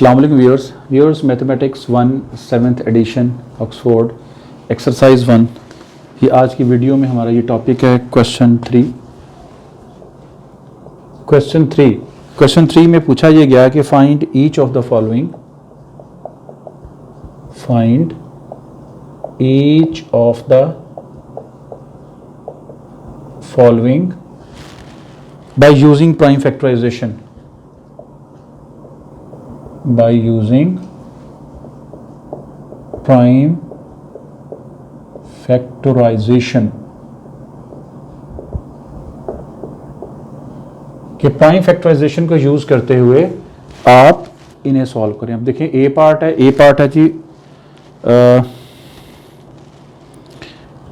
अस्सलाम वालेकुम viewers mathematics 1 7th edition Oxford exercise 1। ये आज की वीडियो में हमारा ये टॉपिक है क्वेश्चन 3 में पूछा ये गया कि find each of the following by using prime factorization कि प्राइम फैक्टराइजेशन को यूज करते हुए आप इन्हें सॉल्व करें। अब देखिए ए पार्ट है जी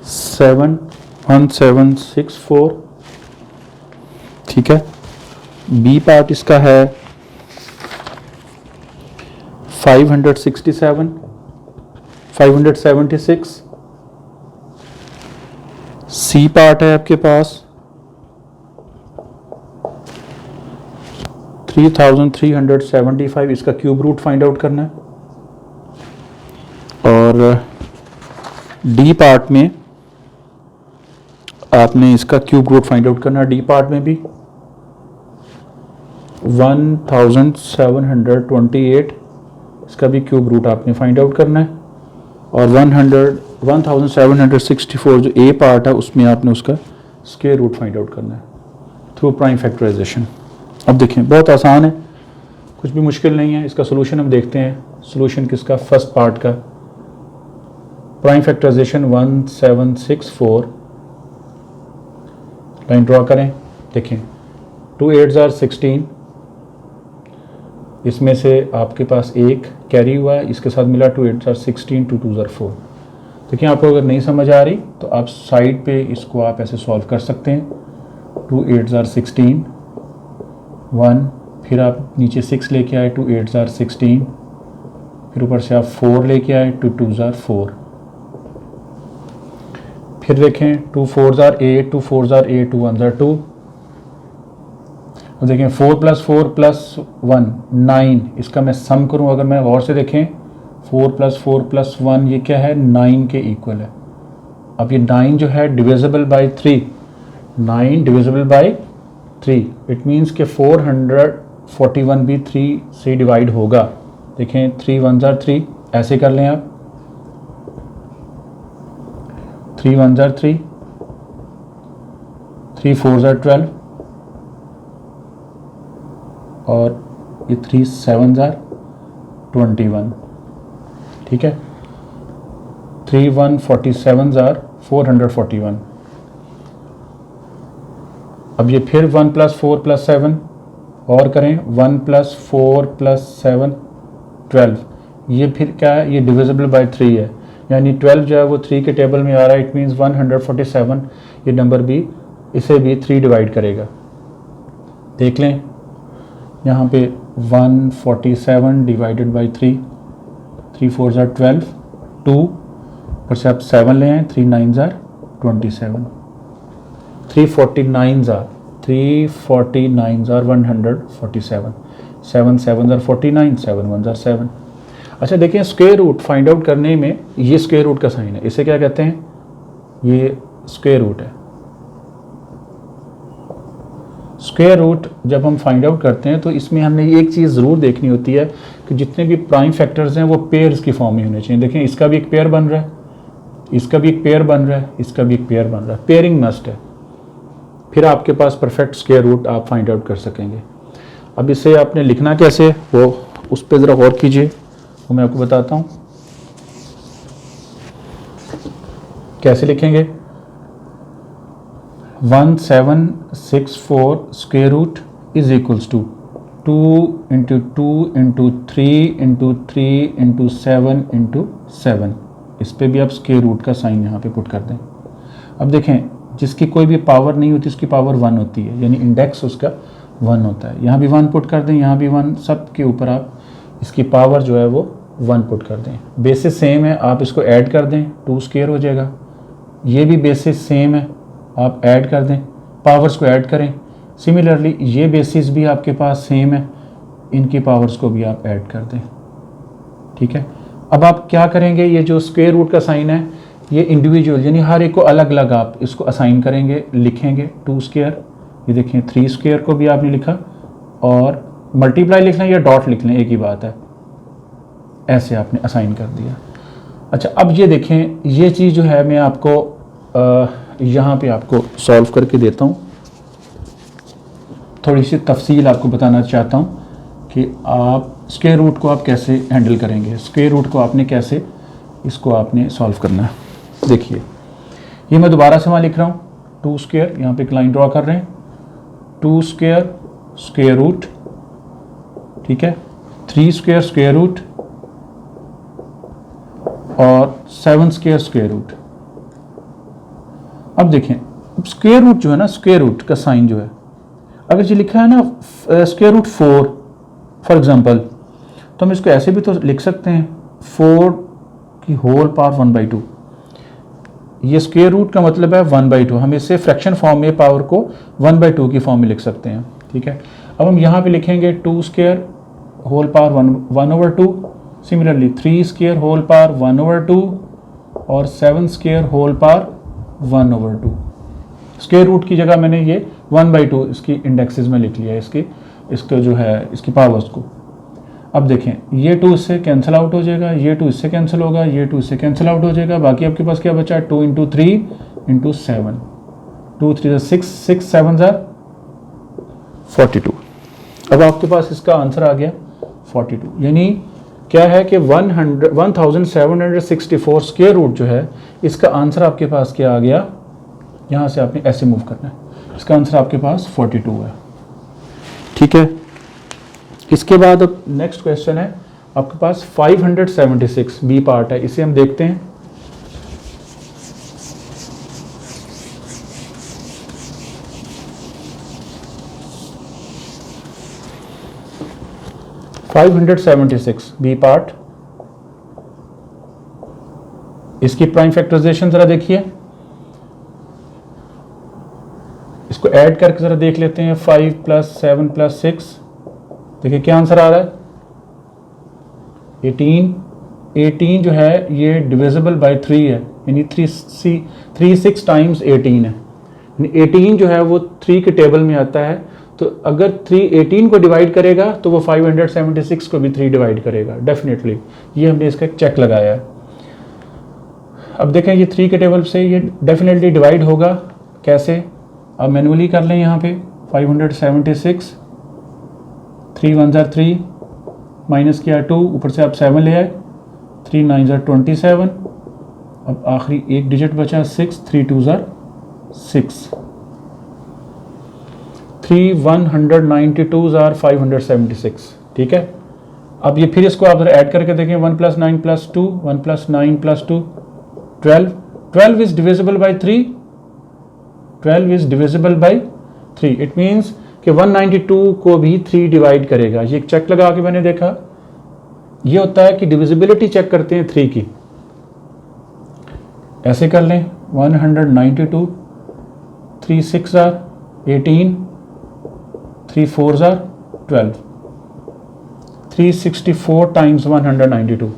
71764, ठीक है। बी पार्ट इसका है 576। सी पार्ट है आपके पास 3375, इसका क्यूब रूट फाइंड आउट करना है। और डी पार्ट में आपने इसका क्यूब रूट फाइंड आउट करना है। डी पार्ट में भी 1728, इसका भी क्यूब रूट आपने फाइंड आउट करना है। और 1764 जो ए पार्ट है उसमें आपने उसका स्क्वायर रूट फाइंड आउट करना है थ्रू प्राइम फैक्टराइजेशन। अब देखें बहुत आसान है, कुछ भी मुश्किल नहीं है। इसका सोल्यूशन हम देखते हैं। सोल्यूशन किसका? फर्स्ट पार्ट का। प्राइम फैक्टराइजेशन 1764, लाइन ड्रॉ करें। देखें 2 8s are 16, इसमें से आपके पास एक कैरी हुआ है, इसके साथ मिला 2 8s are 16, 2 2s are 4। देखिए आपको अगर नहीं समझ आ रही तो आप साइड पे इसको आप ऐसे सॉल्व कर सकते हैं। 2 8s are 16, 1, फिर आप नीचे 6 लेके आए, 2 8s are 16, फिर ऊपर से आप 4 लेके आए, 2 2s are 4। फिर देखें 2 4s are 8, 2 4s are 8, 2 1s are 2। और देखें 4 + 4 + 1 9, इसका मैं सम करूं अगर मैं गौर से देखें 4 + 4 + 1 ये क्या है? 9 के इक्वल है। अब ये 9 जो है divisible by 3, 9 divisible by 3, it means कि 441 भी 3 से डिवाइड होगा। देखें 3 1s are 3, ऐसे कर लें आप। 3 1s are 3, 3 4s are 12, और ये 3 7s are 21, ठीक है। 3 1 47s are 441। अब ये फिर 1 + 4 + 7 और करें, 1 + 4 + 7 12, ये फिर क्या है? ये डिविजिबल बाय 3 है, यानी 12 जो है वो 3 के टेबल में आ रहा है। इट मीन्स 147 ये नंबर भी इसे भी 3 डिवाइड करेगा। देख लें यहाँ पे 147 डिवाइडेड बाई 3, 3 4s are 12, 2 पर से आप 7 ले आए, 3 9s are 27, 349s are 147, 7 7s are 49, 7 1s are 7। अच्छा देखिए स्क्वायर रूट फाइंड आउट करने में ये स्क्वायर रूट का साइन है, इसे क्या कहते हैं? ये स्क्वायर रूट है। स्क्वायर रूट जब हम फाइंड आउट करते हैं तो इसमें हमने एक चीज़ ज़रूर देखनी होती है कि जितने भी प्राइम फैक्टर्स हैं वो पेयर्स की फॉर्म में होने चाहिए। देखें इसका भी एक पेयर बन रहा है, इसका भी एक पेयर बन रहा है, इसका भी एक पेयर बन रहा है, पेयरिंग मस्ट है। फिर आपके पास परफेक्ट स्क्वायर रूट आप फाइंड आउट कर सकेंगे। अब इसे आपने लिखना कैसे, वो उस पर ज़रा गौर कीजिए, वो मैं आपको बताता हूँ कैसे लिखेंगे। 1764 square root is equals to 2 × 2 × 3 × 3 × 7 × 7। इस पे भी आप स्क्वायर रूट का साइन यहाँ पे पुट कर दें। अब देखें जिसकी कोई भी पावर नहीं होती उसकी पावर 1 होती है, यानी इंडेक्स उसका 1 होता है। यहाँ भी 1 पुट कर दें, यहाँ भी 1, सब के ऊपर आप इसकी पावर जो है वो 1 पुट कर दें। बेसिस सेम है, आप इसको ऐड कर दें, 2 स्क्वायर हो जाएगा। ये भी बेसिस सेम है, आप ऐड कर दें, पावर्स को ऐड करें। सिमिलरली ये बेसिस भी आपके पास सेम है, इनकी पावर्स को भी आप ऐड कर दें। ठीक है, अब आप क्या करेंगे, ये जो स्क्वायर रूट का साइन है ये इंडिविजुअल यानी हर एक को अलग अलग आप इसको असाइन करेंगे, लिखेंगे। 2 स्क्वायर, ये देखें 3 स्क्वायर को भी आपने लिखा, और मल्टीप्लाई लिख लें या डॉट लिख लें, एक ही बात है, ऐसे आपने असाइन कर दिया। अच्छा, अब ये देखें, ये चीज़ जो है मैं आपको यहाँ पे आपको सॉल्व करके देता हूँ। थोड़ी सी तफसील आपको बताना चाहता हूँ कि आप स्क्वायर रूट को आप कैसे हैंडल करेंगे, स्क्वायर रूट को आपने कैसे इसको आपने सॉल्व करना है। देखिए, ये मैं दोबारा से वहाँ लिख रहा हूँ, 2 स्क्वायर, यहाँ पे एक लाइन ड्रॉ कर रहे हैं, 2 स्क्वायर स्क्वायर रूट, ठीक है, 3 स्क्वायर स्क्वायर रूट और 7 स्क्वायर स्क्वायर रूट। अब देखें, स्क्वायर रूट जो है ना, स्क्वायर रूट का साइन जो है, अगर ये लिखा है ना स्क्वायर रूट 4 फॉर एग्जांपल, तो हम इसको ऐसे भी तो लिख सकते हैं 4 की होल पावर 1/2। ये स्क्वायर रूट का मतलब है 1/2, हम इससे फ्रैक्शन फॉर्म में पावर को 1/2 की फॉर्म में लिख सकते हैं। ठीक है, अब हम यहाँ पे लिखेंगे 2 square whole power 1/2, similarly 3 square whole power 1/2 और 7 square whole power 1/2। Square root की जगह मैंने ये 1/2 इसकी इंडेक्सेस में लिख लिया है, इसके जो है इसकी पावर्स को। अब देखें, ये 2 इससे कैंसिल आउट हो जाएगा, ये 2 इससे कैंसिल होगा, ये 2 इससे कैंसिल आउट हो जाएगा, बाकी आपके पास क्या बचा, 2 × 3 × 7, 2 3 6 6 7 42। अब आपके पास इसका आंसर आ गया 42, यानी क्या है कि 1764 स्क्वायर रूट जो है, इसका आंसर आपके पास क्या आ गया, यहाँ से आपने ऐसे मूव करना है, इसका आंसर आपके पास 42 है। ठीक है, इसके बाद अब नेक्स्ट क्वेश्चन है आपके पास 576 बी पार्ट है, इसे हम देखते हैं। बी पार्ट, इसकी प्राइम फैक्टराइजेशन जरा देखिए, इसको ऐड करके जरा देख लेते हैं। 5 + 7 + 6, देखिए क्या आंसर आ रहा है, 18। 18 जो है ये डिविजिबल बाय 3 है, यानी 36 टाइम्स 18 है, यानी 18 जो है वो 3 के टेबल में आता है। तो अगर 3 18 को डिवाइड करेगा तो वो 576 को भी 3 डिवाइड करेगा डेफिनेटली, ये हमने इसका एक चेक लगाया है। अब देखें, ये 3 के टेबल से ये डेफिनेटली डिवाइड होगा, कैसे, अब मैनुअली कर लें। यहाँ पे 576, 3 1 3, माइनस किया 2, ऊपर से आप 7 ले आए, 3 9 27, अब आखिरी एक डिजिट बचा 6, 3 2 6, 3 192 576। ठीक है, अब ये फिर इसको आप ऐड करके देखें, 1 + 9 + 2, 1 + 9 + 2 12, 12 is divisible by 3, 12 is divisible by 3, it means कि 192 को भी 3 डिवाइड करेगा। ये एक चेक लगा के मैंने देखा, ये होता है कि डिविजिबिलिटी चेक करते हैं 3 की, ऐसे कर लें, 192, 3 6 18, 3 4 12, 364 टाइम्स 192।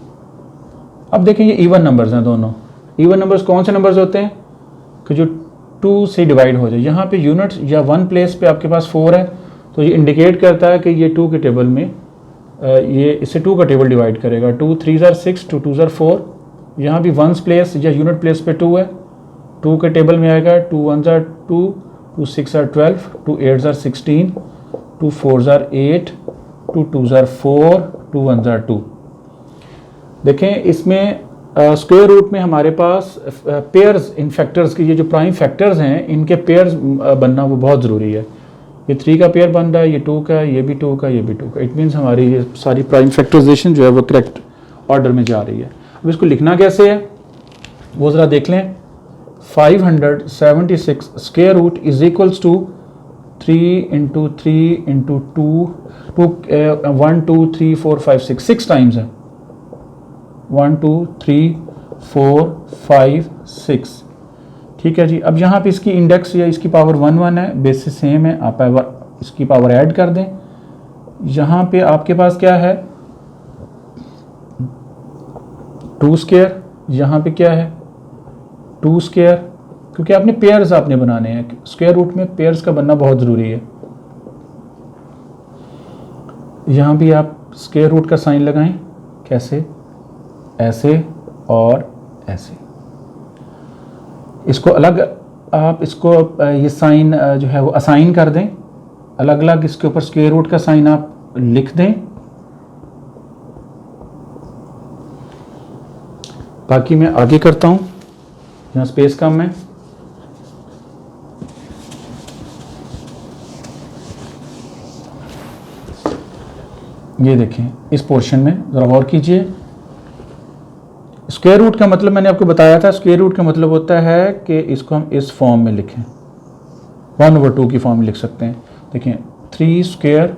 अब देखें, ये इवन नंबर्स हैं दोनों। इवन नंबर्स कौन से नंबर्स होते हैं कि जो 2 से डिवाइड हो जाए। यहाँ पे यूनिट्स या 1 प्लेस पे आपके पास 4 है, तो ये इंडिकेट करता है कि ये 2 के टेबल में ये इससे 2 का टेबल डिवाइड करेगा। 2 3 6, 2 2 4, यहाँ भी 1 प्लेस या यूनिट प्लेस पे 2 है, 2 के टेबल में आएगा। 2 1 2, 2 6 12, 2 8 16, 2 4 8, 2 2 4, 2 1 2। देखें, इसमें स्क्वायर रूट में हमारे पास पेयर्स इन फैक्टर्स के, ये जो प्राइम फैक्टर्स हैं इनके पेयर्स बनना वो बहुत ज़रूरी है। ये 3 का पेयर बन रहा है, ये 2 का, ये भी 2 का, ये भी 2 का, इट मीन्स हमारी ये सारी प्राइम फैक्टराइजेशन जो है वो करेक्ट ऑर्डर में जा रही है। अब इसको लिखना कैसे है वो ज़रा देख लें। 576 square root is equals to 3 × 3 × 2, 1 2 3 4 5 6 times है, 1 2 3 4 5 6। ठीक है जी, अब यहाँ पे इसकी इंडेक्स या इसकी पावर 1 1 है, बेसिस सेम है, आप इसकी पावर ऐड कर दें, यहाँ पे आपके पास क्या है 2 स्क्वायर, यहाँ पे क्या है 2 स्क्वायर, क्योंकि आपने पेयर्स आपने बनाने हैं, स्क्वायर रूट में पेयर्स का बनना बहुत ज़रूरी है। यहाँ भी आप स्क्वायर रूट का साइन लगाएं, कैसे, ऐसे और ऐसे, इसको अलग आप इसको ये साइन जो है वो असाइन कर दें, अलग अलग इसके ऊपर स्क्वायर रूट का साइन आप लिख दें। बाकी मैं आगे करता हूं, यहाँ स्पेस कम है। ये देखें इस पोर्शन में ज़रा गौर कीजिए, स्क्वायर रूट का मतलब मैंने आपको बताया था, स्क्वायर रूट का मतलब होता है कि इसको हम इस फॉर्म में लिखें, 1/2 की फॉर्म में लिख सकते हैं। देखें 3 square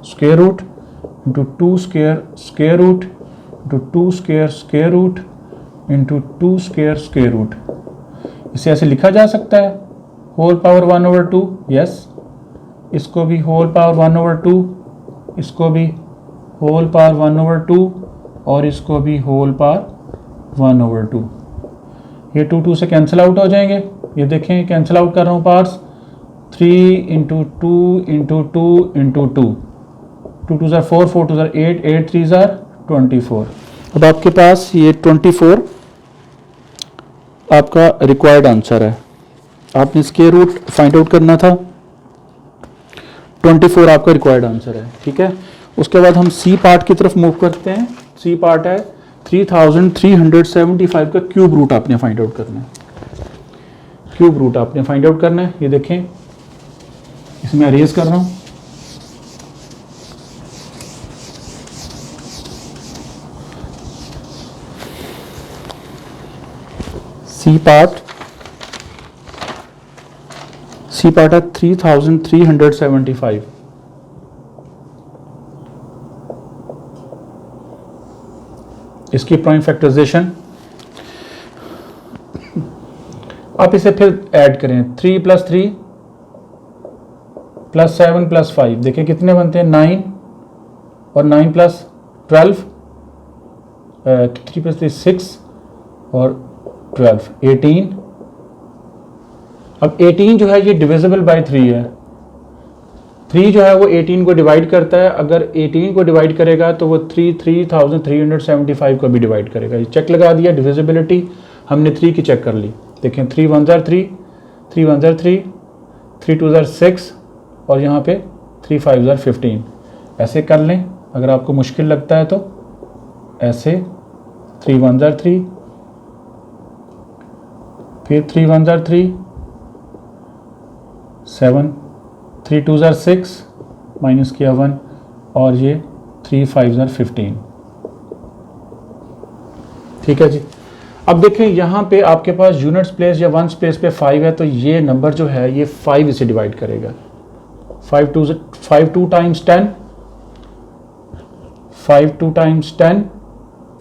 square root into 2 square square root into 2 square square root into 2 square square root, इसे ऐसे लिखा जा सकता है होल पावर 1/2, यस, इसको भी होल पावर 1/2, इसको भी होल पावर 1/2 और इसको भी होल पावर 1/2। ये 2 से कैंसिल आउट हो जाएंगे, ये देखें कैंसिल आउट कर रहा हूँ पार्ट्स, 3 इंटू 2 इंटू 2 इंटू 2, 2 2 ज़ार 4, 4 2 ज़ार 8, 8 3 ज़ार 24। अब आपके पास ये 24 आपका रिक्वायर्ड आंसर है। आपने स्क्वायर रूट फाइंड आउट करना था, 24 आपका रिक्वायर्ड आंसर है, ठीक है। उसके बाद हम सी पार्ट की तरफ मूव करते हैं। सी पार्ट है 3375 का क्यूब रूट आपने फाइंड आउट करना है, क्यूब रूट आपने फाइंड आउट करना है। ये देखें इसमें अरेज कर रहा हूं, सी पार्ट है 3375। इसकी प्राइम फैक्टराइजेशन आप इसे फिर ऐड करें, 3 + 3 + 7 + 5, देखें कितने बनते हैं 9 और 9 + 12, 3 + 3 6 और 12 18। अब 18 जो है ये डिविजिबल बाय 3 है, 3 जो है वो 18 को डिवाइड करता है, अगर 18 को डिवाइड करेगा तो वो 3375 को भी डिवाइड करेगा। ये चेक लगा दिया, डिविजिबिलिटी हमने 3 की चेक कर ली। देखें 3 1 ज़ार 3, 3 1 ज़ार 3, 3 2 ज़ार 6 और यहाँ पे 3 5 ज़ार 15। ऐसे कर लें, अगर आपको मुश्किल लगता है तो ऐसे 3 1 ज़ार 3, फिर 3 1 ज़ार 3 7, 3 2 ज़ार 6 माइनस किया 1 और ये 3 5 ज़ार 15, ठीक है जी। अब देखें यहाँ पे आपके पास यूनिट्स प्लेस या वंस प्लेस पे 5 है, तो ये नंबर जो है ये 5 इसे डिवाइड करेगा। 5 2 टाइम्स 10, 5 2 टाइम्स 10,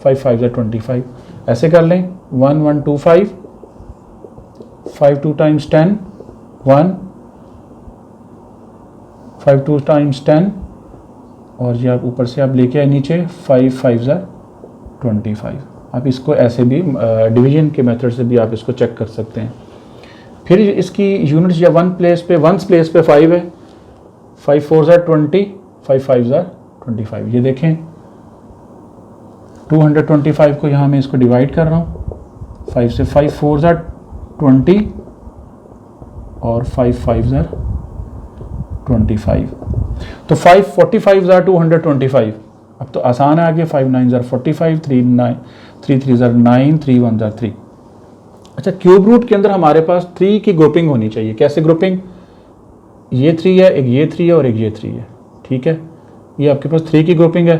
5 5 ज़ार 25। ऐसे कर लें 1 1 2 5, 5 2 टाइम्स 10 1, 5 2 टाइम्स 10 और ये आप ऊपर से आप लेके आए नीचे 5 5 ज़ार 25। आप इसको ऐसे भी डिवीजन के मेथड से भी आप इसको चेक कर सकते हैं। फिर इसकी यूनिट्स या वंस प्लेस पे 5 है, 5 4 ज़ार 20, 5 5 ज़ार 25। ये देखें 225 को यहाँ मैं इसको डिवाइड कर रहा हूँ 5 से, 5 4 ज़ार 20 और 5 5 ज़ार 25, तो 5 45 ज़ार 225। अब तो आसान है आगे, 5 9 ज़ार 45, 3 3 ज़ार 9, 3 1 ज़ार 3। अच्छा, क्यूब रूट के अंदर हमारे पास 3 की ग्रुपिंग होनी चाहिए। कैसे ग्रुपिंग? ये 3 है, एक ये 3 है और एक ये 3 है, ठीक है। ये आपके पास 3 की ग्रुपिंग है,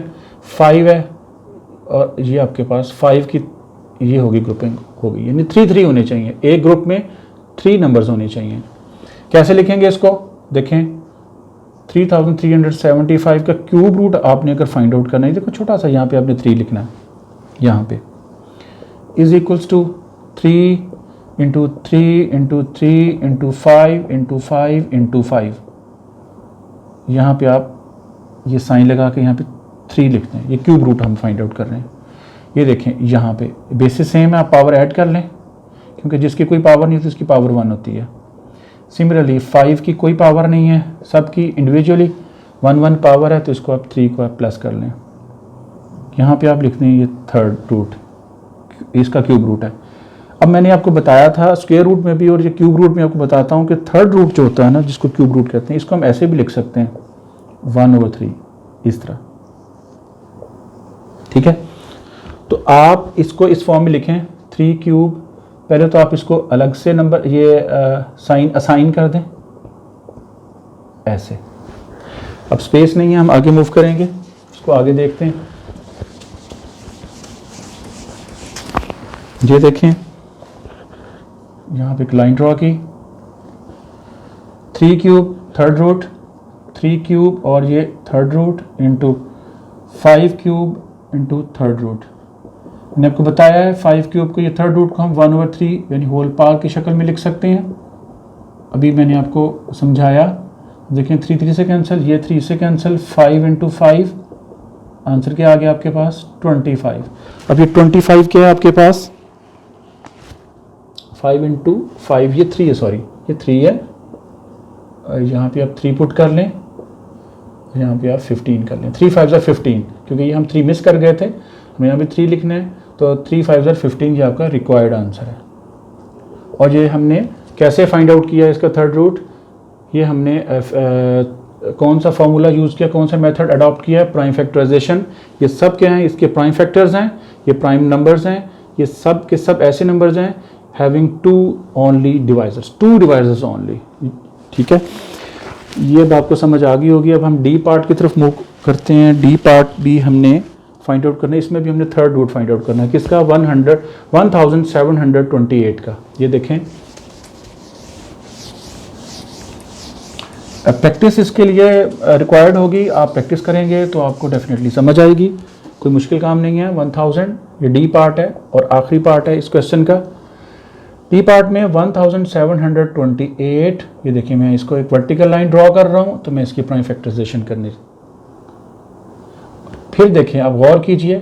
5 है और ये आपके पास 5 की ये होगी ग्रुपिंग होगी, यानी 3 3 होने चाहिए। एक ग्रुप में 3 नंबर्स होने चाहिए। कैसे लिखेंगे इसको? देखें 3375 का क्यूब रूट आपने अगर फाइंड आउट करना है, देखो छोटा सा यहाँ पे आपने 3 लिखना है, यहाँ पे is equals to 3 into 3 into 3 into 5 into 5 into 5। यहाँ पे आप ये साइन लगा के यहाँ पे 3 लिखते हैं, ये क्यूब रूट हम फाइंड आउट कर रहे हैं। ये देखें यहाँ पे बेसिस सेम है, आप पावर ऐड कर लें, क्योंकि जिसकी कोई पावर नहीं होती उसकी पावर 1 होती है। सिमिलरली 5 की कोई पावर नहीं है, सबकी इंडिविजुअली 1 पावर है, तो इसको आप 3 को आप प्लस कर लें। यहाँ पे आप लिखते हैं ये थर्ड रूट, इसका क्यूब रूट है। अब मैंने आपको बताया था स्क्वायर रूट में भी और ये क्यूब रूट में आपको बताता हूँ कि थर्ड रूट जो होता है ना, जिसको क्यूब रूट कहते हैं, इसको हम ऐसे भी लिख सकते हैं 1/3 इस तरह, ठीक है। तो आप इसको इस फॉर्म में लिखें 3 क्यूब। पहले तो आप इसको अलग से नंबर ये साइन असाइन कर दें ऐसे। अब स्पेस नहीं है, हम आगे मूव करेंगे, इसको आगे देखते हैं। ये देखें यहाँ पे एक लाइन ड्रॉ की, 3 क्यूब थर्ड रूट, 3 क्यूब और ये third root into 5 cube into third root. मैंने आपको बताया है 5 क्यूब को, ये थर्ड रूट को हम 1/3 यानी होल पावर की शक्ल में लिख सकते हैं। अभी मैंने आपको समझाया, देखें 3 3 से कैंसिल, ये 3 से कैंसिल, 5 इंटू 5, आंसर क्या आ गया आपके पास 25। अब ये 25 क्या है आपके पास, 5 इंटू 5, ये 3 है, सॉरी ये 3 है, यहाँ पे आप 3 पुट कर लें, यहाँ पे आप 15 कर लें। 3 5 15, क्योंकि ये हम 3 मिस कर गए थे, हमें यहाँ पे 3 लिखना है, तो 3 5 15 ये आपका रिक्वायर्ड आंसर है। और ये हमने कैसे फाइंड आउट किया इसका थर्ड रूट, ये हमने कौन सा फार्मूला यूज़ किया, कौन सा मेथड अडॉप्ट किया है, प्राइम फैक्टराइजेशन। ये सब क्या हैं, इसके प्राइम फैक्टर्स हैं, ये प्राइम नंबर्स हैं, ये सब के सब ऐसे नंबर्स हैं having 2 only divisors, 2 divisors only, ठीक है। ये अब आपको समझ आ गई होगी। अब हम डी पार्ट की तरफ मूव करते हैं। डी पार्ट भी हमने फाइंड आउट करना है, इसमें भी हमने थर्ड रूट फाइंड आउट करना है, किसका 1728 का। ये देखें, प्रैक्टिस इसके लिए रिक्वायर्ड होगी, आप प्रैक्टिस करेंगे तो आपको डेफिनेटली समझ आएगी, कोई मुश्किल काम नहीं है। 1000 ये डी पार्ट है और आखिरी पार्ट है इस क्वेश्चन का। डी पार्ट में 1728, ये देखिए मैं इसको एक वर्टिकल लाइन ड्रॉ कर रहा हूँ, तो मैं इसकी प्राइम फैक्टराइजेशन करनी। फिर देखें, आप गौर कीजिए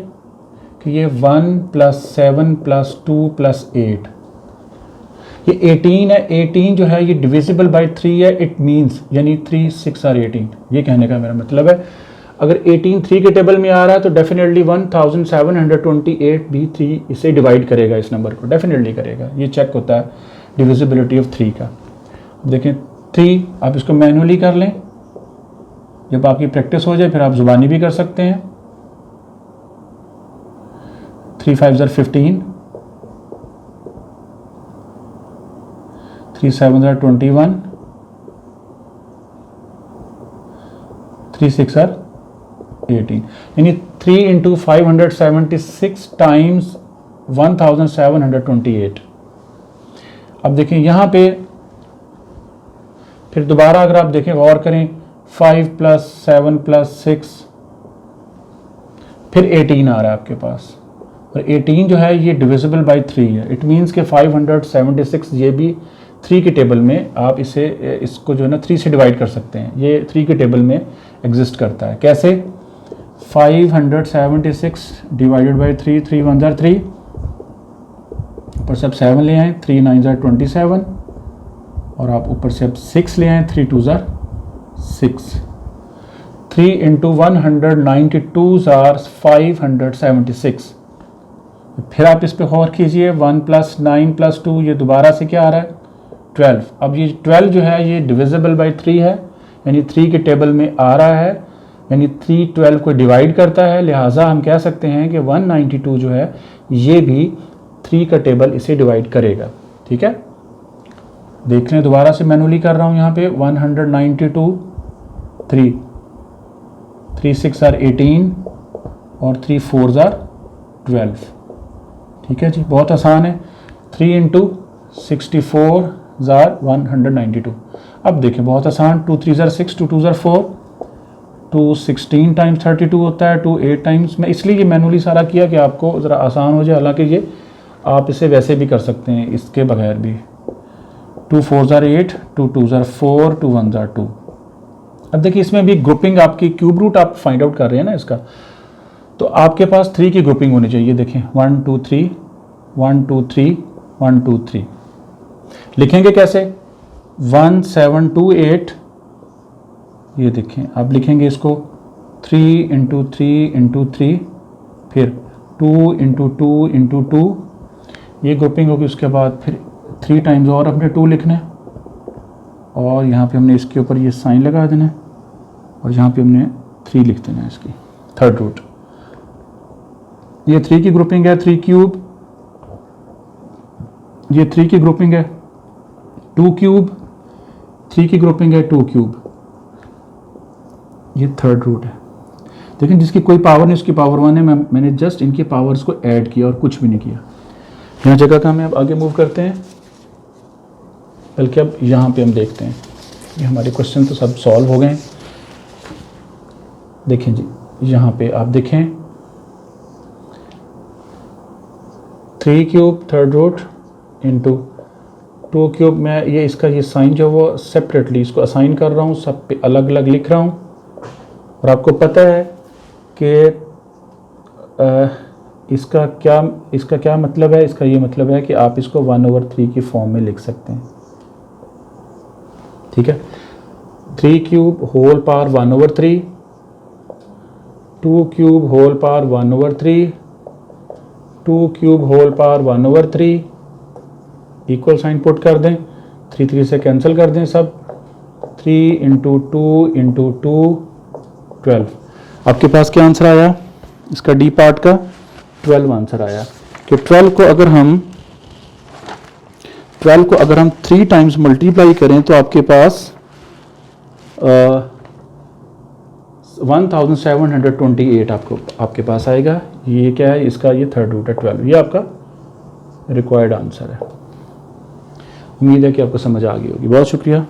कि ये 1 + 7 + 2 + 8, ये 18 है। 18 जो है ये डिविजिबल बाय 3 है, इट मींस यानी 3 6 आर 18, ये कहने का मेरा मतलब है अगर 18 3 के टेबल में आ रहा है तो डेफिनेटली 1728 भी 3 इसे डिवाइड करेगा, इस नंबर को डेफिनेटली करेगा। ये चेक होता है डिविजिबिलिटी ऑफ 3 का। देखें 3, आप इसको मैनुअली कर लें, जब आपकी प्रैक्टिस हो जाए फिर आप जुबानी भी कर सकते हैं। 3 5 15, 3 7 21, 3 6 18, यानी 3 इंटू 576 टाइम्स 1728। अब देखें यहाँ पे फिर दोबारा अगर आप देखें गौर करें, 5 + 7 + 6 फिर 18 आ रहा है आपके पास, और 18 जो है ये डिविजिबल बाय 3 है, इट मीन्स के 576 ये भी 3 के टेबल में आप इसको जो है ना 3 से डिवाइड कर सकते हैं, ये 3 के टेबल में एग्जिस्ट करता है। कैसे, 576 डिवाइडेड बाय 3, 3 1 3, ऊपर से आप 7 ले आए, 3 9 27, और आप ऊपर से अब 6 ले आए, 3 2 6, 3 इंटू 192 576। फिर आप इस पे गौर कीजिए, 1 + 9 + 2, ये दोबारा से क्या आ रहा है 12। अब ये 12 जो है ये डिविजिबल बाय 3 है, यानी 3 के टेबल में आ रहा है, यानी 3 12 को डिवाइड करता है, लिहाजा हम कह सकते हैं कि 192 जो है ये भी 3 का टेबल इसे डिवाइड करेगा। ठीक है, देख लें, दोबारा से मैनुअली कर रहा हूँ यहाँ पे, 192, 3 3 6 18 और 3 4 12। ठीक है जी, बहुत आसान है। 3 इंटू 64 192। अब देखें बहुत आसान, 2 3 6, 2 2 4, 2 16 टाइम्स 32 होता है, 2 8 टाइम्स। मैं इसलिए ये मैनुअली सारा किया कि आपको ज़रा आसान हो जाए, हालांकि ये आप इसे वैसे भी कर सकते हैं इसके बगैर भी। 2 4 8, 2 2 4, 2 1 2। अब देखिए इसमें भी ग्रुपिंग आपकी क्यूब रूट आप फाइंड आउट कर रहे हैं ना इसका, तो आपके पास 3 की ग्रुपिंग होनी चाहिए। देखें 1 2 3 1 2 3 1 2 3। लिखेंगे कैसे? 1 7 2 8, ये देखें आप लिखेंगे इसको 3 इंटू 3 इंटू 3, फिर 2 इंटू 2 इंटू 2, ये ग्रुपिंग होगी। उसके बाद फिर 3 टाइम्स और हमने 2 लिखना है, और यहाँ पे हमने इसके ऊपर ये साइन लगा देना है, और यहाँ पे हमने 3 लिख देना है इसकी थर्ड रूट। ये 3 की ग्रुपिंग है 3 क्यूब, ये 3 की ग्रुपिंग है 2 क्यूब, 3 की ग्रुपिंग है 2 क्यूब, ये थर्ड रूट है। लेकिन जिसकी कोई पावर नहीं उसकी पावर 1 है। मैंने जस्ट इनकी पावर्स को ऐड किया और कुछ भी नहीं किया। यहाँ जगह का हमें अब आगे मूव करते हैं, बल्कि अब यहाँ पे हम देखते हैं। ये हमारे क्वेश्चन तो सब सॉल्व हो गए हैं। देखें जी, यहाँ पे आप देखें 3 cube third root into 2 cube. मैं ये इसका ये साइन जो वो सेपरेटली इसको असाइन कर रहा हूँ, सब पे अलग अलग लिख रहा हूँ। और आपको पता है कि इसका क्या मतलब है? इसका ये मतलब है कि आप इसको 1/3 की फॉर्म में लिख सकते हैं। ठीक है, 3 cube whole power 1/3, 2 cube whole power 1/3, 2 cube whole power 1/3, equal sign put कर दें, 3 3 से कैंसिल कर दें सब, 3 इंटू 2 इंटू 2 12। आपके पास क्या आंसर आया? इसका डी पार्ट का 12 आंसर आया। कि 12 को अगर हम 3 टाइम्स मल्टीप्लाई करें तो आपके पास 1728 आपके पास आएगा। ये क्या है? इसका ये थर्ड रूट है 12। ये आपका रिक्वायर्ड आंसर है। उम्मीद है कि आपको समझ आ गई होगी। बहुत शुक्रिया।